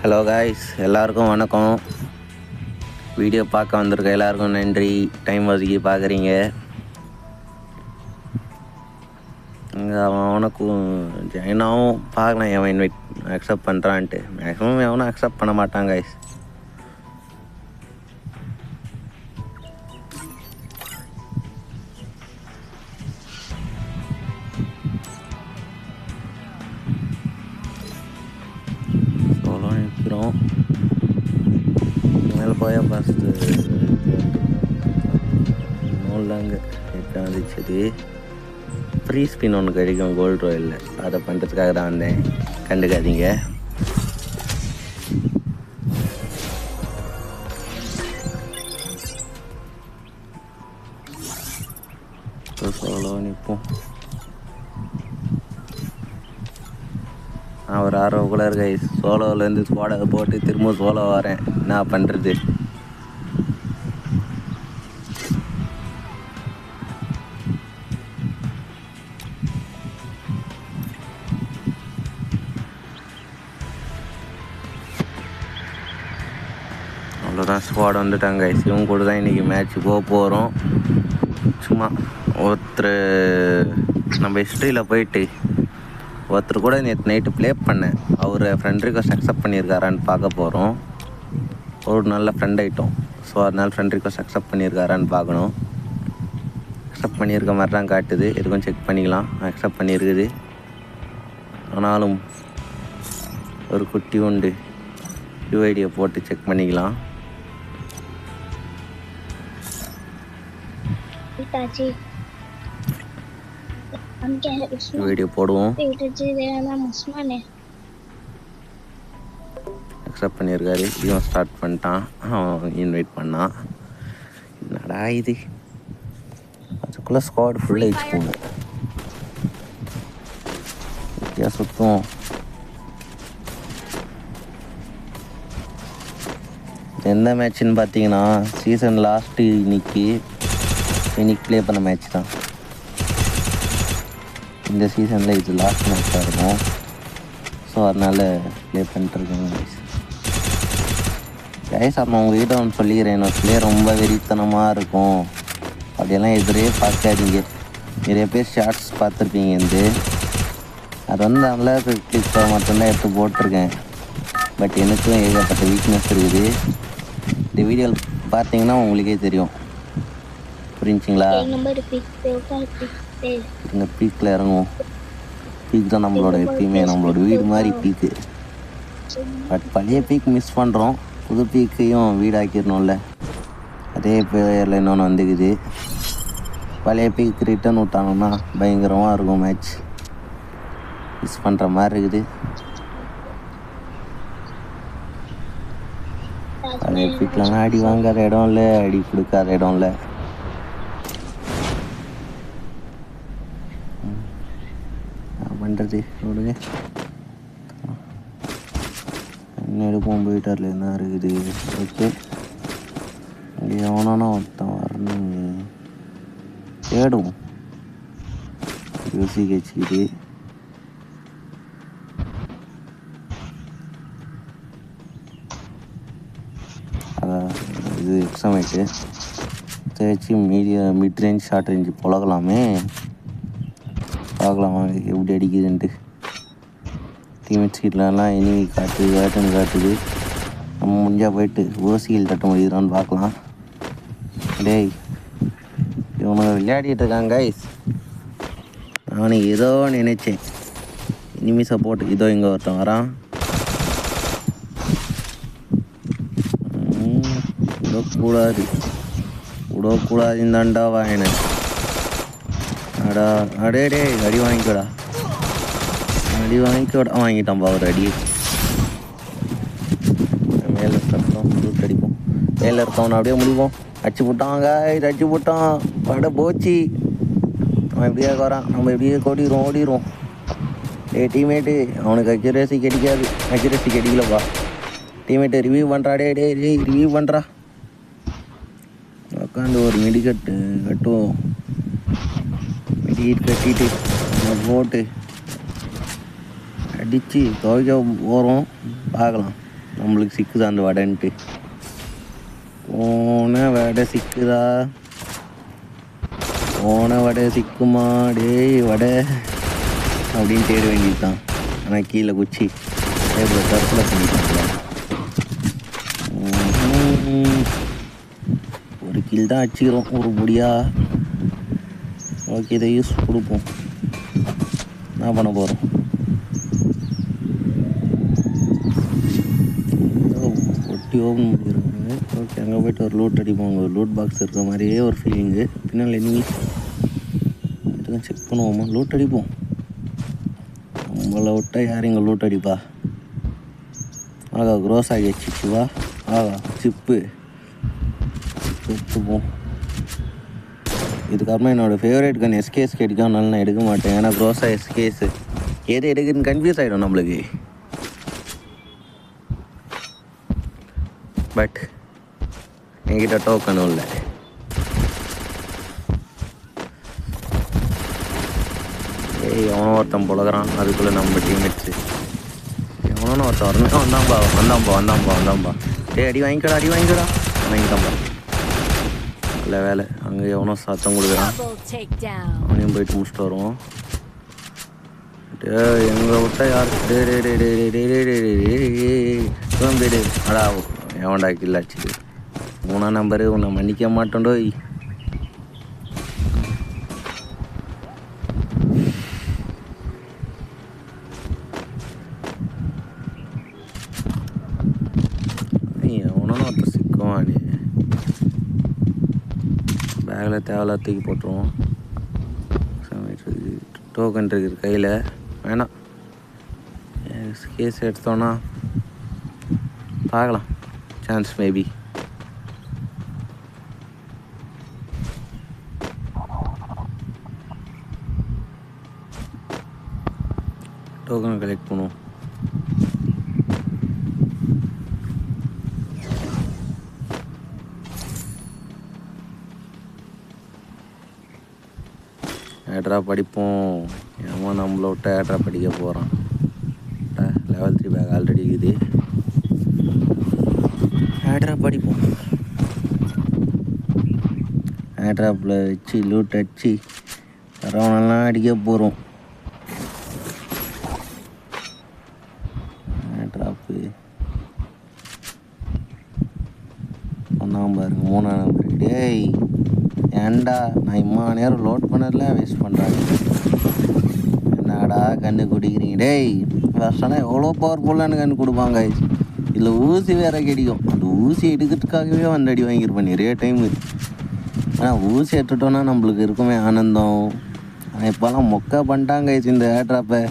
Hello guys, எல்லாருக்கும் வணக்கம். Video பார்க்க வந்திருக்க எல்லாருக்கும் நன்றி. டைம் ஒதுக்கி பார்க்குறீங்க. அவனுக்கும் ஜெயினாவும் பார்க்கலாம் எவன் இன்வைட் அக்செப்ட் பண்ணுறான்ட்டு. மேக்ஸிமம் எவனும் அக்செப்ட் பண்ண மாட்டான் காய்ஸ். சோலோ நிற்கிறோம். மேலே போய் ஃபஸ்ட்டு நோல்லாங்க இப்போ வந்துச்சு. ஃப்ரீ ஸ்பின் ஒன்று கிடைக்கும் கோல்டு ரோயலில், அதை பண்ணுறதுக்காக தான் வந்தேன், கண்டுக்காதீங்க. சோலோ நிற்போம். நான் ஒரு ஆர்வக்குள்ள இருக்கேன். சோலோவிலேருந்து ஸ்குவாடை போட்டு திரும்ப சோலோ வரேன், என்ன பண்ணுறது? அவ்வளோதான், ஸ்குவாட் வந்துட்டாங்க. இவங்க கூட தான் இன்றைக்கி மேட்ச் போகிறோம். சும்மா ஒருத்தர் நம்ம ஹிஸ்ட்ரியில் போயிட்டு ஒருத்தர் கூட நேற்று நைட்டு ப்ளே பண்ணேன். அவர் ஃப்ரெண்ட் ரிக்வெஸ்ட் அக்செப்ட் பண்ணியிருக்காரான்னு பார்க்க போகிறோம். ஒரு நல்ல ஃப்ரெண்ட் ஆகிட்டோம். ஸோ அதனால் ஃப்ரெண்ட் ரிக்வெஸ்ட் அக்செப்ட் பண்ணியிருக்காரான்னு பார்க்கணும். அக்செப்ட் பண்ணியிருக்க மாதிரி தான் காட்டுது. எதுக்கும் செக் பண்ணிக்கலாம். அக்செப்ட் பண்ணியிருக்குது. ஆனாலும் ஒரு குட்டி உண்டு, யூஐடியை போட்டு செக் பண்ணிக்கலாம். வீடியோ போடுவோம். அக்செப்ட் பண்ணியிருக்காரு. இவன் ஸ்டார்ட் பண்ணிட்டான், அவன் இன்வைட் பண்ணான். என்னடா இது, அதுக்குள்ளே ஸ்குவாட் ஃபுல்லாக ஆகிடுச்சு போங்க. சுத்தம். எந்த மேட்ச்னு பார்த்தீங்கன்னா சீசன் லாஸ்ட்டு இன்னைக்கு ப்ளே பண்ண மேட்ச் தான். இந்த சீசனில் இது லாஸ்ட் மேட்சாக இருக்கும். ஸோ அதனால் ப்ளே பண்ணிட்டுருக்கேன் கைஸ். அப்போ உங்கள்கிட்ட ஒன்று சொல்லிக்கிறேன், என்னோட ப்ளே ரொம்ப வெறித்தனமாக இருக்கும். அப்படியெல்லாம் எதிரே பார்க்காதீங்க. நிறைய பேர் ஷார்ட்ஸ் பார்த்துருப்பீங்க. அது நல்லா கிளிக்காக மட்டும்தான் எடுத்து போட்டிருக்கேன். பட் எனக்கும் ஏகப்பட்ட வீக்னஸ் இருக்குது. இந்த வீடியோ பார்த்தீங்கன்னா உங்களுக்கே தெரியும். புரிஞ்சிங்களா? இந்த பீக்கில் இறங்குவோம். பீக் தான் நம்மளோட எப்பயுமே நம்மளோட வீடு மாதிரி பீக்கு. பட் பழைய பீக் மிஸ் பண்ணுறோம். புது பீக்கையும் வீடாக்கிடணும்ல. அதே பேரில் இன்னொன்று வந்துக்குது. பழைய பீக் ரிட்டர்ன் விட்டாங்கன்னா பயங்கரமாக இருக்கும் மேட்ச். மிஸ் பண்ணுற மாதிரி இருக்குது. பழைய பீக்லாம் அடி வாங்காத இடம் இல்லை, அடி கொடுக்காத இடம் இல்லை. பண்ணுறது விடுங்க. என்ன எடுப்போம், போயிட்டார்ல என்ன இருக்குது. ஓகே, இங்கே எவனானா ஒருத்தன் வரணும், தேடுவோம். யோசிக்க வச்சுக்கிது. இது எக்ஸாம் ஆகிட்டு தேய்ச்சி மிட் ரேஞ்ச் ஷார்ட் ரேஞ்சு பழகலாமே. பார்க்கலாம் எப்படி அடிக்குதுன்ட்டு. டீமேட் சீட்லலாம் இனிமி காட்டுது. நம்ம முடிஞ்சால் போயிட்டு ஓசியில் தட்ட முடியுதான்னு பார்க்கலாம். டேய், இவனுங்க விளையாடிட்டு இருக்காங்க கைஸ். நானும் ஏதோ நினைச்சேன். இனிமி சப்போர்ட் இதோ இங்கே ஒருத்தன் வரான். விடக்கூடாதுன்னு தாண்டா வாங்கின. அடே அடி வாங்கிக்கோடா. வாங்கிட்டான்பா ஒரு அடி. மேலே சத்தம் ரூட் அடிப்போம். மேலே இருக்கவனை அப்படியே முடிப்போம். அடிச்சு போட்டாங்க, அடிச்சு போட்டான். பட போச்சு. அவன் எப்படியே வரான், நம்ம எப்படியே ஓடிடுவோம். டீம்மேட்டு அவனுக்கு அக்யூரேசி கிடைக்காது. அக்யூரேசி கிடைக்கலப்பா. டீம்மேட்டு ரிவ்யூ பண்ணுறா. ரிவ்யூ பண்ணுறா. உட்காந்து ஒரு கட்டுவோம். கட்டிட்டு போட்டு அடித்து துவைக்க போகிறோம். பார்க்கலாம் நம்மளுக்கு சிக்குதா அந்த வடைன்ட்டு. போன வடை சிக்குதா, போன வடை சிக்குமா டேய் வடை அப்படின்னு தேட வேண்டியது தான். ஆனால் கீழே குச்சி டேபிள தற்கொலை பண்ணிட்டாங்க. ஒரு கில் தான் அடிச்சுக்கிறோம் ஒரு முடியா. ஓகே, இதை யூஸ் கொடுப்போம். என்ன பண்ண போகிறோம்? ஒட்டி ஓப்பன் பண்ணிடுவாங்க. ஓகே, அங்கே போய்ட்டு ஒரு லூட் அடிப்போம். ஒரு லூட் பாக்ஸ் இருக்கிற மாதிரியே ஒரு ஃபீலிங்கு. பின்னால் எனிமி இதுதான் செக் பண்ணுவோமா? லூட் அடிப்போம். நம்மளை விட்டால் யார் இங்கே லூட் அடிப்பா? ஆகா, க்ரோஸ் ஆகி சிப்புவா. ஆகா, சிப்பு எடுத்துப்போம். இதுக்கப்புறமா என்னோடய ஃபேவரேட் கன் எஸ்கேஸ் கிடைக்காதனால நான் எடுக்க மாட்டேன். ஏன்னா க்ரோஸா எஸ்கேஸு எது எடுக்குன்னு கன்ஃபியூஸ் ஆகிடும் நம்மளுக்கு. பட் என்கிட்ட டோக்கனும் இல்லை. ஏய், எவனோ ஒருத்தன் புழகிறான். அதுக்குள்ளே நம்ம டீம்மேட்ஸு எவனோ ஒருத்தன் வரணும். வந்தாம்பா. ஏய், அடி வாங்கிக்கடா. வாங்கிட்டான்பா. இல்லை வேலை அங்கே எவனோ சத்தம் கொடுக்குறான். அவனையும் போயிட்டு முடிச்சுட்டு வருவோம். எங்களை விட்டா யார் பேடு அடா எவன்டா கில்லாச்சு. 3ஆம் நம்பரு உன்னை மன்னிக்க மாட்டோண்டோ. எவனோ ஒருத்தர் சிக்குவான். நீ பேக்கில் தேவையில்ல தூக்கி போட்டுருவோம். டோக்கன் இருக்குது கையில். வேணாம், கேஸ் எடுத்தோன்னா பார்க்கலாம். Chance maybe. டோக்கன் கலெக்ட் பண்ணுவோம். ஏட்ரா படிப்போம். ஏமா நம்மளை விட்ட ஏட்ரா படிக்க போகிறான். லெவல் 3 பேக் ஆல்ரெடி இருக்குது. ஏட்ரா படிப்போம். ஏட்ராப்பில் வச்சு லூட் அடிச்சு வரவனெல்லாம் அடிக்க போகிறோம். ஏட்ராப்பு ஒன்றாம் பாருங்க, 3ஆம் நம்பர். டேய் ஏன்டா நான் இம்மா நேரம் லோட் பண்ணதில் வேஸ்ட் பண்ணுறாங்க. என்னடா கன்று குடிக்கிறீங்க? டேய் வருஷம்னா எவ்வளோ பவர்ஃபுல்லான கன்று கொடுப்பாங்க. இதில் ஊசி வேற கிடைக்கும். அந்த ஊசி எடுக்கிறதுக்காகவே வந்து அடி வாங்கியிருப்பேன் நிறைய டைமு. ஆனால் ஊசி எடுத்துட்டோன்னா நம்மளுக்கு இருக்குமே ஆனந்தம். ஆனால் இப்போலாம் மொக்கா பண்ணிட்டாங்க இந்த ஏட்ராப்பை.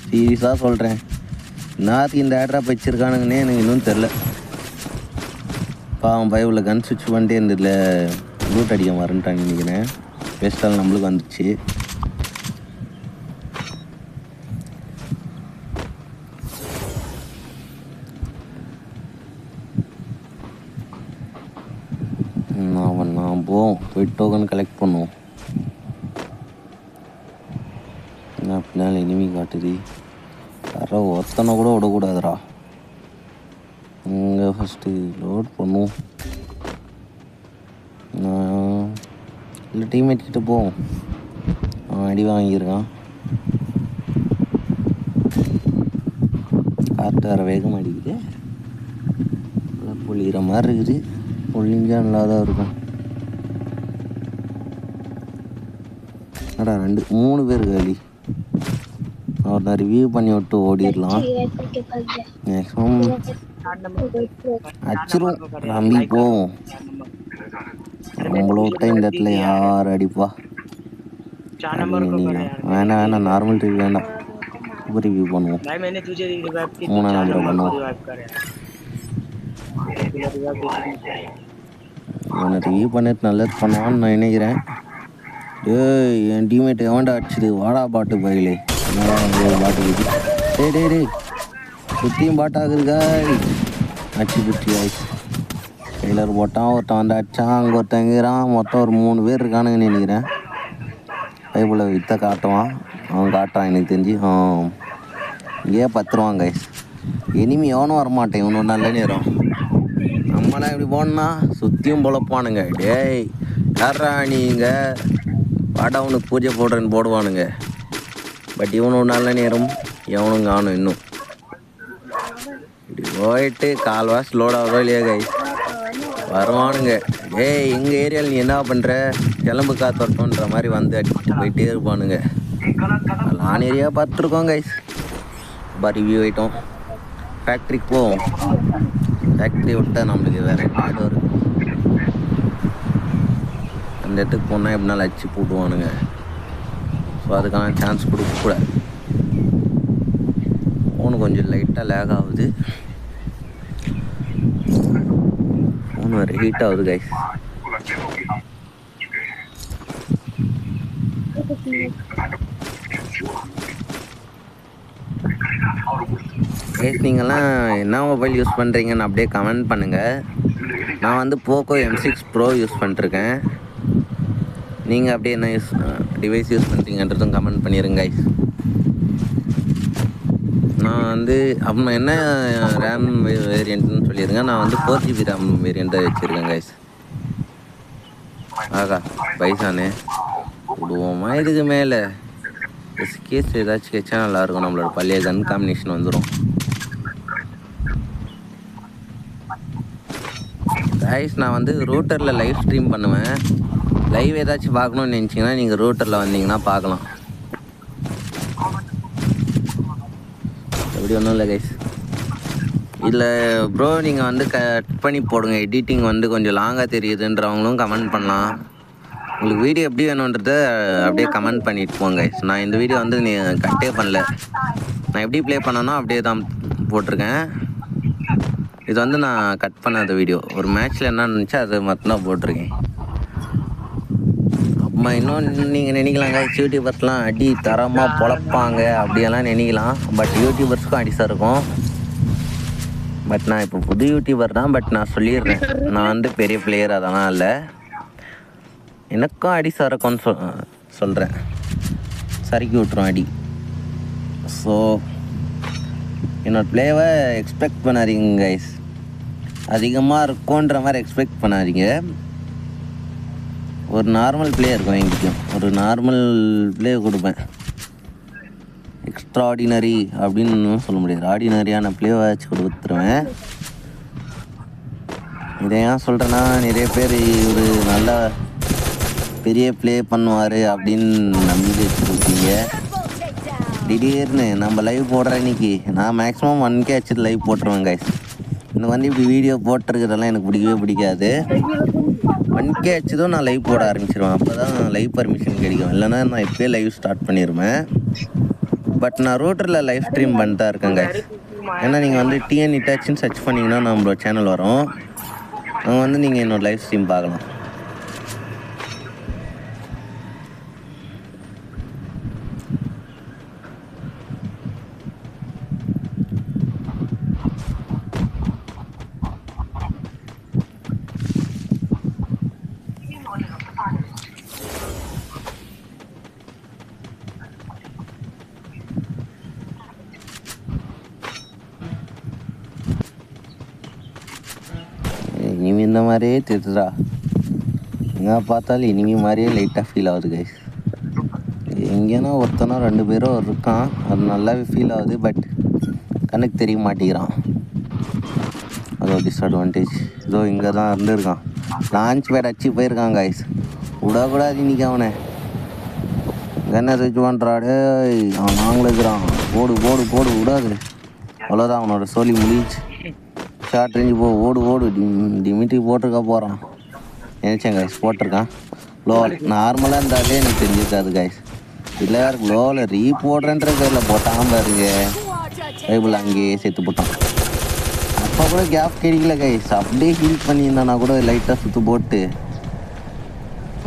சீரியஸாக சொல்கிறேன். நாளைக்கு இந்த ஏட்ராப் வச்சுருக்கானுங்கன்னே எனக்கு இன்னும் தெரில. பாவம் பைபிளில் கன் சுவிட்ச் பண்ணிட்டே இருந்ததில்ல லூட் அடிக்க வரேன்ட்டாங்க நினைக்கிறேன். வேஸ்ட்டால் நம்மளுக்கு வந்துச்சு. நான் போவோம், போய் டோக்கன் கலெக்ட் பண்ணுவோம். என்ன பின்னால் இனிமே காட்டுது. யாரோ ஒருத்தனை கூட விடக்கூடாதுடா. இங்கே ஃபஸ்ட்டு லோட் பண்ணுவோம். இல்லை டீம்மேட் கிட்ட போவோம். அடி வாங்கியிருக்கான். காற்று வர வேகம் அடிக்குது. பொழிகிற மாதிரி இருக்குது. பொழிஞ்சா நல்லா தான் இருக்கும். அடா 3 பேர் காலி. அவர் நான் ரிவ்யூ பண்ணி விட்டு ஓடிடலாம். மேக்ஸிமம் அச்சிரும் நம்பி போவோம். நம்மள விட்ட இந்த இடத்துல யார் அடிப்பா? வேணாம் நார்மல் ரிவ்யூ வேண்டாம். சூப்பர் ரிவ்யூ பண்ணுவோம். 3ஆம் நம்பரை பண்ணுவோம். இவனை ரிவ்யூ பண்ணிட்டு நல்லது பண்ணுவான்னு நான் நினைக்கிறேன். ஏய் என் டீம்மேட் எவன்டா அடிச்சுது? வாடா பாட்டு பயிலே. பாட்டு டேய் சுற்றியும் பாட்டாகுதுக்கா. அடிச்சு குட்டி ஆயிடுச்சு. டெய்லர் போட்டான், ஒருத்தன் வந்து அடித்தான், அங்கே ஒருத்தங்கிறான். மொத்தம் ஒரு 3 பேர் இருக்கானுங்கன்னு நினைக்கிறேன். பைபிளை விற்ற காட்டுவான். அவன் காட்டுறான் எனக்கு தெரிஞ்சு. இங்கேயே 10 ரூபாங்க. இனிமே எவனும் வரமாட்டேன் இவனு நல்ல நேரம். நம்மளாம் இப்படி போனா சுற்றியும் பொழப்பானுங்க. டேய் யாரா நீங்கள் வாடா அவனுக்கு பூஜை போடுறேன்னு போடுவானுங்க. பட் இவனு நல்ல நேரம் எவனும் காணும் இன்னும். இப்படி போயிட்டு கால்வாஸ் லோட் ஆகுதோ இல்லையா கைஸ் வருவானுங்க. டேய் எங்கள் ஏரியாவில் நீ என்ன பண்ணுற கிளம்பு காத்தோட்டன்ற மாதிரி வந்து அடிச்சுட்டு போயிட்டே இருப்பானுங்க. நான் ஏரியா பார்த்துருக்கோம் கைஸ். ரிவ்யூ ஆகிட்டோம். ஃபேக்ட்ரிக்கு போவோம். ஃபேக்ட்ரி விட்டால் நம்மளுக்கு வேறு என்ன வரும். அந்த இடத்துக்கு போனால் எப்படினாலும் அடிச்சு போட்டுவானுங்க. ஸோ அதுக்கான சான்ஸ் கொடுக்கக்கூடாது. ஃபோனு கொஞ்சம் லைட்டாக லேக் ஆகுது. ஃபோன் வேறு ஹீட் ஆகுது கைஸ். கைஸ் நீங்கள்லாம் என்ன மொபைல் யூஸ் பண்ணுறீங்கன்னு அப்படியே கமெண்ட் பண்ணுங்கள். நான் வந்து போக்கோ M6 Pro யூஸ் பண்ணிட்டுருக்கேன். நீங்கள் அப்படியே என்ன டிவைஸ் யூஸ் பண்ணுறீங்கன்றதும் கமெண்ட் பண்ணிடுங்க கைஸ். நான் வந்து அப்போ என்ன ரேம் வேரியண்ட்னு சொல்லிடுங்க. நான் வந்து 4GB ரேம் வேரியண்ட்டாக வச்சுருக்கேன் கைஸ். ஆகா பைசானே விடுவோமா இதுக்கு மேலே கேஸ் ஏதாச்சும் கேச்சா நல்லாயிருக்கும். நம்மளோட பழைய கன் காம்பினேஷன் வந்துடும் கைஸ். நான் வந்து ரூட்டரில் லைவ் ஸ்ட்ரீம் பண்ணுவேன். லைவ் ஏதாச்சும் பார்க்கணுன்னு நினச்சிங்கன்னா நீங்கள் ரூட்டரில் வந்தீங்கன்னா பார்க்கலாம். அப்படி ஒன்றும் இல்லை கைஸ். இதில் ப்ரோ நீங்கள் வந்து கட் பண்ணி போடுங்க, எடிட்டிங் வந்து கொஞ்சம் லாங்காக தெரியுதுன்றவங்களும் கமெண்ட் பண்ணலாம். உங்களுக்கு வீடியோ எப்படி வேணுன்றத அப்படியே கமெண்ட் பண்ணிட்டு போங்க கைஸ். நான் இந்த வீடியோ வந்து நீ கட்டே பண்ணல, நான் எப்படி ப்ளே பண்ணனோ அப்படியே தான் போட்டிருக்கேன். இது வந்து நான் கட் பண்ணாத வீடியோ. ஒரு மேட்ச்சில் என்ன இருந்துச்சோ அது மட்டும்தான் போட்டிருக்கேன். அம்மா இன்னும் நீங்கள் நினைக்கலாங்க யூடியூபர்ஸ்லாம் அடி தரமாக பொழப்பாங்க அப்படியெல்லாம் நினைக்கலாம். பட் யூடியூபர்ஸ்க்கும் அடிசாக இருக்கும். பட் நான் இப்போ புது யூடியூபர் தான். பட் நான் சொல்லிடுறேன், நான் வந்து பெரிய பிளேயர் அதெல்லாம் இல்லை. எனக்கும் அடிசாக இருக்கும்னு சொல்கிறேன். சறுக்கி விட்டுரும் அடி. ஸோ என்னோடய பிளேவை எக்ஸ்பெக்ட் பண்ணாதீங்க கைஸ். அதிகமாக இருக்கும்ன்ற மாதிரி எக்ஸ்பெக்ட் பண்ணாதீங்க. ஒரு நார்மல் பிளே இருக்கும் எங்கிட்டையும். ஒரு நார்மல் பிளே கொடுப்பேன். எக்ஸ்ட்ராடினரி அப்படின்னு சொல்ல முடியாது, ஆர்டினரியான பிளேவை வச்சு கொடுத்துருவேன். இதை ஏன் சொல்கிறேன்னா நிறைய பேர் ஒரு நல்ல பெரிய ப்ளே பண்ணுவார் அப்படின்னு நம்பி வச்சுருக்கீங்க. திடீர்னு நம்ம லைவ் போடுற அன்றைக்கி நான் மேக்ஸிமம் 1K வச்சுட்டு லைவ் போட்டுருவேன் கைஸ். எனக்கு வந்து இப்படி வீடியோ போட்டிருக்கிறதெல்லாம் எனக்கு பிடிக்கவே பிடிக்காது. 1K வச்சதும் நான் லைவ் போட ஆரம்பிச்சிருவேன். அப்போ தான் லைவ் பர்மிஷன் கிடைக்கும். இல்லைனா நான் இப்போயே லைவ் ஸ்டார்ட் பண்ணிடுவேன். பட் நான் ரூட்டரில் லைவ் ஸ்ட்ரீம் பண்ணிட்டு இருக்கேன் கைஸ். ஏன்னா நீங்கள் வந்து TN Itachiன்னு சர்ச் பண்ணிங்கன்னா நம்மளோட சேனல் வரும். அங்கே வந்து நீங்கள் என்னோடய லைவ் ஸ்ட்ரீம் பார்க்கலாம். இனிமே இந்த மாதிரியே தெரியுதுடா. எங்கே பார்த்தாலும் இனிமே மாதிரியே லைட்டாக ஃபீல் ஆகுது கைஸ். எங்கேனா ஒருத்தனோ 2 பேரோ இருக்கான், அது நல்லாவே ஃபீல் ஆகுது. பட் கண்ணுக்கு தெரிய மாட்டேங்கிறான். அதோ டிஸ்அட்வான்டேஜ். இதோ இங்கே தான் இருந்துருக்கான். லான்ச் பேட் அடிச்சு போயிருக்கான் கைஸ். விடக்கூடாது இன்றைக்கி அவனை. என்ன சுவிட்ச் பண்ணுறாடு அவன் நாங்களும் இருக்கிறான். போடு போடு போடு விடாது. அவ்வளோதான் அவனோட சோலி முடிஞ்சு. ஷார்ட் ரேஞ்சு போ, ஓடு ஓடு. டிமிட்டி போட்டிருக்கா போகிறான் நினச்சேன் கைஸ். போட்டிருக்கான் லோ. நார்மலாக இருந்தாலே எனக்கு தெரிஞ்சிருக்காது கைஸ். இல்லை லோவில் போடுறேன்ற பேரில் போட்டான் பாருங்க. பைபிள் அங்கேயே சேர்த்து போட்டான். அப்போ கூட கேப் கிடைக்கல கைஸ். அப்படியே ஹீல் பண்ணியிருந்தானா கூட லைட்டாக சுற்று போட்டு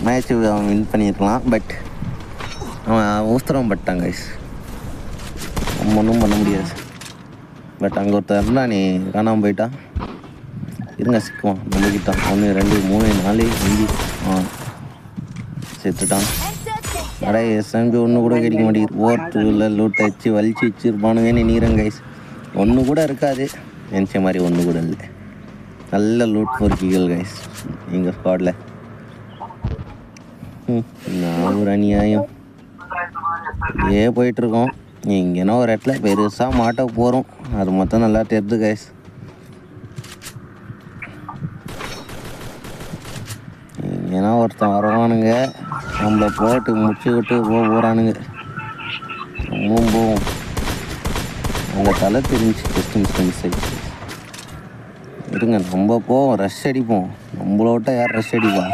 மேட்ச் அவன் வின் பண்ணியிருக்கலாம். பட் அவன் அவசரம் பட்டான் கைஸ். ஒன்றும் பண்ண முடியாது. பட் அங்கே ஒருத்தர் இருந்தால் நீ காணாமல் போயிட்டான். இருங்க சிக்குவான் நம்மக்கிட்டான். 1 2 3 4 5 செத்துட்டான். SMG ஒன்று கூட கிடைக்க மாட்டேங்குது. 4 2ல் லூட்டை வச்சு வலிச்சு வச்சுருப்பானுங்கன்னு நினைக்கிறேன் கைஸ். ஒன்று கூட இருக்காது, நினச்ச மாதிரி ஒன்று கூட இல்லை. நல்ல லூட் ஃபார் கீகல் கைஸ் எங்கள் ஸ்குவாடில். நான் ஒரு அநியாயம் போயிட்டுருக்கோம். இங்கேனா ஒரு இடத்துல பெருசாக மாட்ட போகிறோம், அது மொத்தம் நல்லா தெரியுது கைஸ். இங்கேனா ஒருத்தன் வருவானுங்க, நம்மளை போட்டு முடிச்சு விட்டு போகிறானுங்க. போவோம், அங்கே தலை தெரிஞ்சு ஜஸ்ட் மிஸ் ஆகிடுச்சு. இருங்க, நம்ம போவோம், ரஷ் அடிப்போம். நம்மளோட்ட யார் ரஷ் அடிப்பா?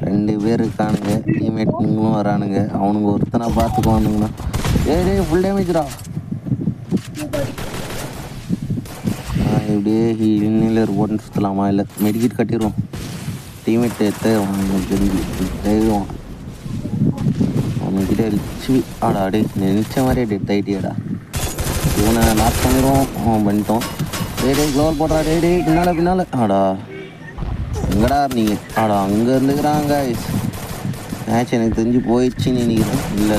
ரெண்டு பேர் இருக்கானுங்க, டீம்மேட்டுங்களும் வரானுங்க. அவனுங்க ஒருத்தனை பார்த்துக்குவானுங்கண்ணா. ஏய் ஃபுல் டேமேஜ்ரா. இப்படியே ஹீலில் போட்டு சுற்றலாமா? இல்லை மெடிக்கிட் கட்டிடுவோம். டீம்மேட் தேடுவான். அவன்கிட்ட அடிச்சு ஆடாடே நினச்ச மாதிரியே டெட் ஆகிட்டியாடா. இவனை நாக் பண்ணிடுவோம். அவன் பண்ணிட்டோம். டே க்ளோவர் போடுறா. டே பின்னால் ஆடா எங்கடா நீங்கள்? ஆடா அங்கே இருந்துக்கிறாங்க. மேட்ச் எனக்கு தெரிஞ்சு போயிடுச்சுன்னு நினைக்கிறேன். இல்லை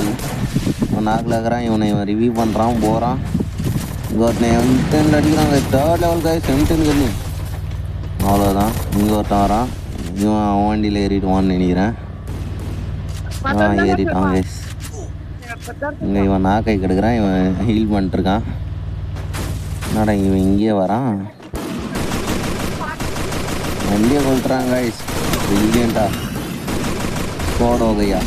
அவன் நாக்கில் இருக்கிறான். இவனை ரிவ்யூ பண்ணுறான் போகிறான். இங்கே ஒருத்தனை M10 அடிக்கிறாங்க. 3rd லெவல் காய்ஸ், M10 கண்ணி. அவ்வளோதான். இங்கே ஒருத்தன் வரான். இவன் அவன் வண்டியில் ஏறிடுவான்னு நினைக்கிறேன். ஏறிட்டான் கைஸ். இங்கே இவன் நாக்கை கெடுக்கிறான். இவன் ஹீல் பண்ணிட்டுருக்கான். என்னடா இவன் இங்கேயே வரான்? வண்டியை கொளுத்துறான் கைஸ். பிரில்லியண்டா ஸ்குவாட் हो गया.